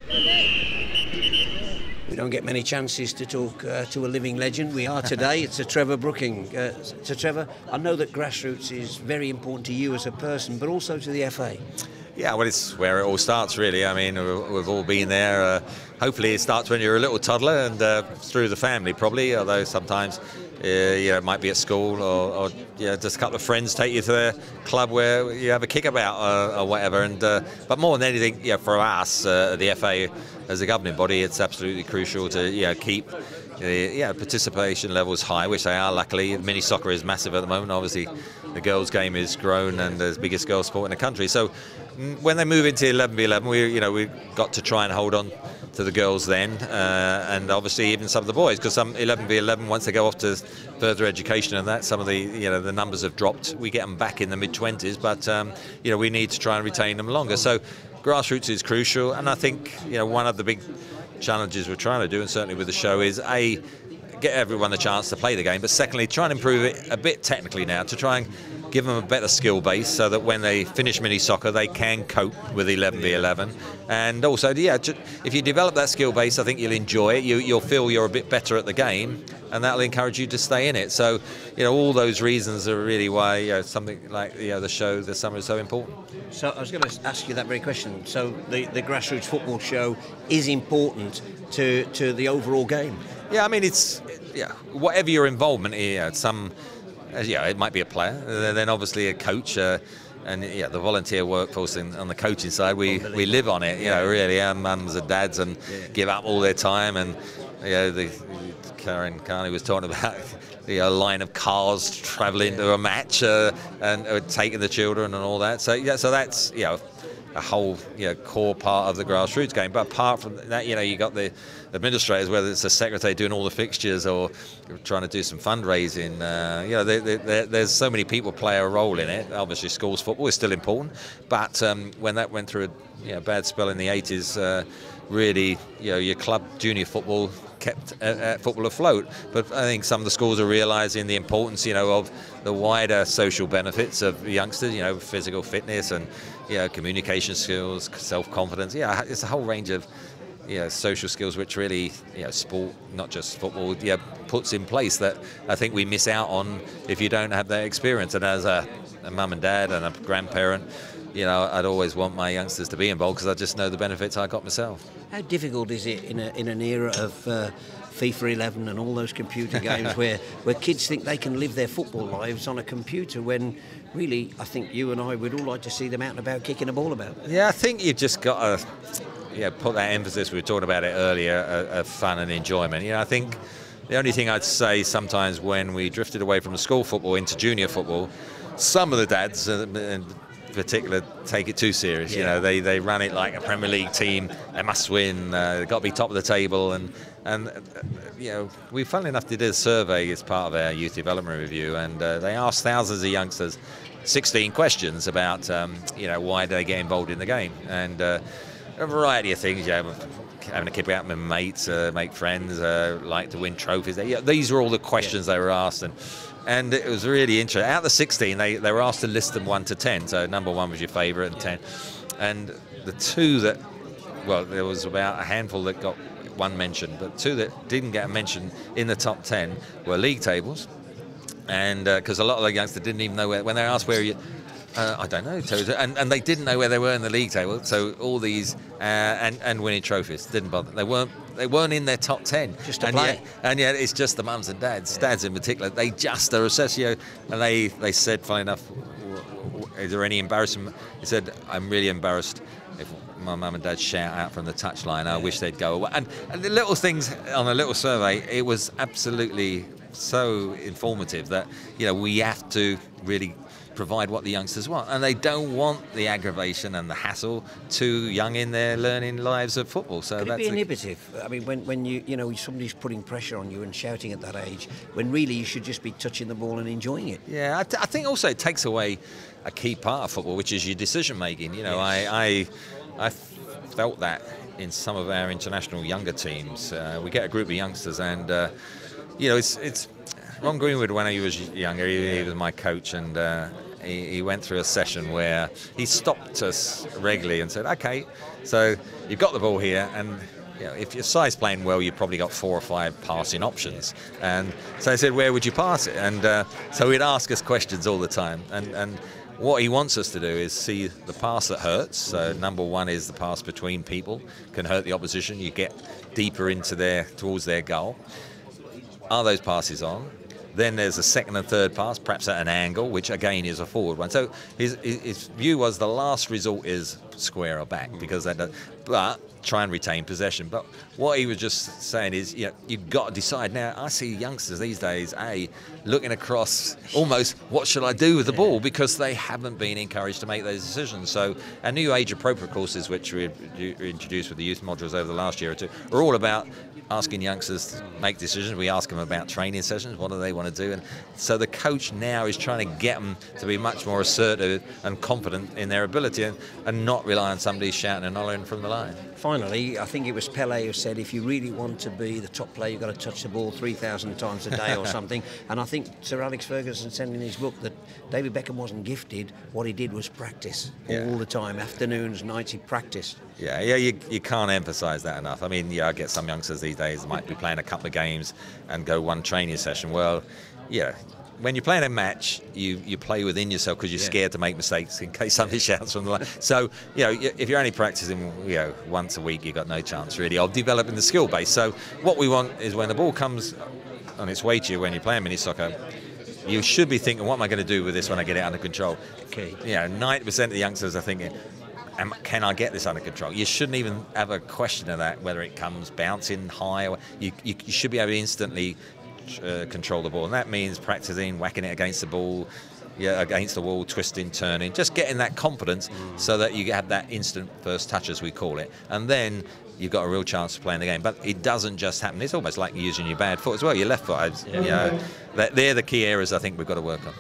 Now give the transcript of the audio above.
We don't get many chances to talk to a living legend. We are today. It's Sir Trevor Brooking. Sir Trevor, I know that grassroots is very important to you as a person, but also to the FA. Yeah, well, it's where it all starts, really. I mean, we've all been there. Hopefully it starts when you're a little toddler and through the family, probably, although sometimes it might be at school or just a couple of friends take you to their club where you have a kickabout or whatever. And but more than anything, for us, the FA as a governing body, it's absolutely crucial to keep participation levels high, which they are, luckily. Mini soccer is massive at the moment. Obviously, the girls' game is grown and the biggest girls' sport in the country. So when they move into 11v11, we've got to try and hold on to the girls then, and obviously even some of the boys, because some 11v11, once they go off to further education and that, some of the the numbers have dropped. We get them back in the mid-20s, but we need to try and retain them longer. So grassroots is crucial, and I think one of the big challenges we're trying to do, and certainly with the show, is A, get everyone the chance to play the game, but secondly, try and improve it a bit technically now to try and give them a better skill base so that when they finish mini soccer they can cope with 11v11. And also, if you develop that skill base, I think you'll enjoy it. You'll feel you're a bit better at the game, and that'll encourage you to stay in it. So all those reasons are really why something like the show this summer is so important. So I was going to ask you that very question. So the grassroots football show is important to the overall game. Yeah, I mean, it's whatever your involvement is. It might be a player, then obviously a coach, and the volunteer workforce on the coaching side. We live on it, really. Our mums and dads and give up all their time, and Karen Carney was talking about the line of cars travelling to a match and taking the children and all that. So that's a whole core part of the grassroots game. But apart from that, you got the administrators, whether it's the secretary doing all the fixtures or trying to do some fundraising. There's so many people play a role in it. Obviously, schools football is still important, but when that went through a bad spell in the 80s, really, your club junior football kept football afloat. But I think some of the schools are realising the importance, of the wider social benefits of youngsters, physical fitness and communication skills, self-confidence. It's a whole range of social skills which really sport, not just football, puts in place that I think we miss out on if you don't have that experience. And as a mum and dad and a grandparent, I'd always want my youngsters to be involved because I just know the benefits I got myself. How difficult is it in an era of FIFA 11 and all those computer games where kids think they can live their football lives on a computer, when really I think you and I would all like to see them out and about kicking a ball about? Yeah, I think you've just got to put that emphasis, we were talking about it earlier, of fun and enjoyment. I think the only thing I'd say sometimes when we drifted away from the school football into junior football, some of the dads in particular take it too serious. They run it like a Premier League team. They must win. They've got to be top of the table. And we, funnily enough, did a survey as part of our youth development review, and they asked thousands of youngsters 16 questions about why do they get involved in the game, and a variety of things. Having a kick out with mates, make friends, like to win trophies. These are all the questions they were asked, and it was really interesting. Out of the 16, they were asked to list them 1 to 10. So number 1 was your favourite, and 10. And the two that, there was about a handful that got one mention, but 2 that didn't get a mention in the top 10 were league tables. And because a lot of the youngsters didn't even know when they were asked where you, I don't know, and they didn't know where they were in the league table. So all these and winning trophies didn't bother. They weren't in their top 10. Just to play. And yet it's just the mums and dads, dads in particular. They just are assessed. And they said, funny enough, is there any embarrassment? He said, I'm really embarrassed if my mum and dad shout out from the touchline. I wish they'd go away. And the little things on a little survey, it was absolutely so informative that we have to really provide what the youngsters want, and they don't want the aggravation and the hassle too young in their learning lives of football. So could it be inhibitive? I mean, when somebody's putting pressure on you and shouting at that age, when really you should just be touching the ball and enjoying it. Yeah, I think also it takes away a key part of football, which is your decision making. Yes. I felt that in some of our international younger teams. We get a group of youngsters, and it's Ron Greenwood, when he was younger, he was my coach, and he went through a session where he stopped us regularly and said, okay, so you've got the ball here, and if your side's playing well, you've probably got 4 or 5 passing options. And so I said, where would you pass it? And so he'd ask us questions all the time. And what he wants us to do is see the pass that hurts. So number one is the pass between people, can hurt the opposition. You get deeper into towards their goal. Are those passes on? Then there's a second and third pass, perhaps at an angle, which again is a forward one. So his view was the last resort is square or back, because but try and retain possession. But what he was just saying is, you've got to decide now. I see youngsters these days, looking across almost, what should I do with the ball? Because they haven't been encouraged to make those decisions. So our new age-appropriate courses, which we introduced with the youth modules over the last year or two, are all about asking youngsters to make decisions. We ask them about training sessions, what do they want to do? And so the coach now is trying to get them to be much more assertive and confident in their ability, and not rely on somebody shouting and hollering from the line. Finally, I think it was Pele who said, if you really want to be the top player, you've got to touch the ball 3,000 times a day or something. And I think Sir Alex Ferguson said in his book that David Beckham wasn't gifted. What he did was practice all the time. Afternoons, nights, he practiced. Yeah, you can't emphasise that enough. I mean, I get some youngsters these days might be playing a couple of games and go one training session. Well, when you're playing a match, you play within yourself because you're scared to make mistakes in case somebody shouts from the line. So, if you're only practicing, once a week, you've got no chance really of developing the skill base. So what we want is when the ball comes on its way to you when you're playing mini soccer, you should be thinking, what am I going to do with this when I get it under control? Okay. 90% of the youngsters are thinking, can I get this under control? You shouldn't even have a question of that, whether it comes bouncing high. You should be able to instantly control the ball, and that means practicing whacking it against the ball, against the wall, twisting, turning, just getting that confidence so that you have that instant first touch, as we call it, and then you've got a real chance of playing the game. But it doesn't just happen. It's almost like using your bad foot as well, your left foot. They're the key areas I think we've got to work on.